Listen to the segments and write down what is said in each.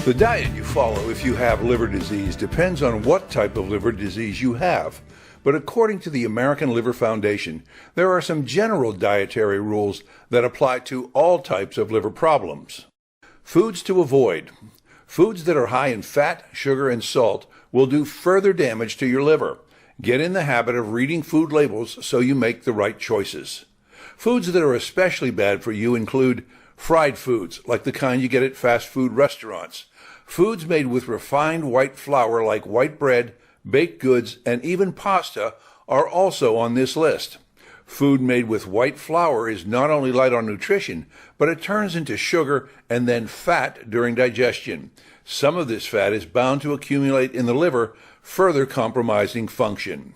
The diet you follow if you have liver disease depends on what type of liver disease you have. But according to the American Liver Foundation, there are some general dietary rules that apply to all types of liver problems. Foods to avoid. Foods that are high in fat, sugar, and salt will do further damage to your liver. Get in the habit of reading food labels so you make the right choices. Foods that are especially bad for you include fried foods, like the kind you get at fast food restaurants. Foods made with refined white flour like white bread, baked goods, and even pasta are also on this list. Food made with white flour is not only light on nutrition, but it turns into sugar and then fat during digestion. Some of this fat is bound to accumulate in the liver, further compromising function.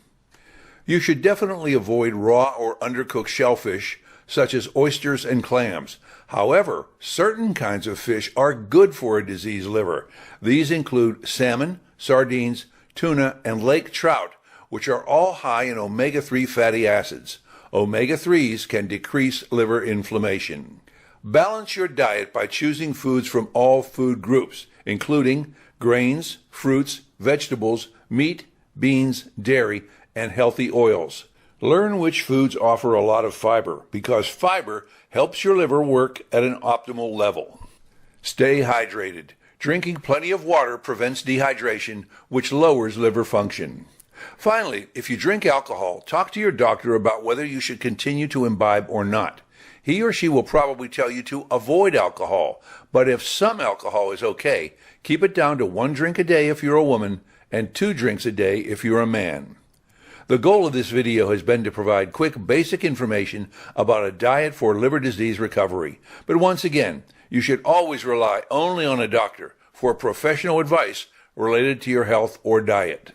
You should definitely avoid raw or undercooked shellfish, such as oysters and clams. However, certain kinds of fish are good for a diseased liver. These include salmon, sardines, tuna, and lake trout, which are all high in omega-3 fatty acids. Omega-3s can decrease liver inflammation. Balance your diet by choosing foods from all food groups, including grains, fruits, vegetables, meat, beans, dairy, and healthy oils. Learn which foods offer a lot of fiber, because fiber helps your liver work at an optimal level. Stay hydrated. Drinking plenty of water prevents dehydration, which lowers liver function. Finally, if you drink alcohol, talk to your doctor about whether you should continue to imbibe or not. He or she will probably tell you to avoid alcohol, but if some alcohol is okay, keep it down to 1 drink a day if you're a woman and 2 drinks a day if you're a man. The goal of this video has been to provide quick, basic information about a diet for liver disease recovery. But once again, you should always rely only on a doctor for professional advice related to your health or diet.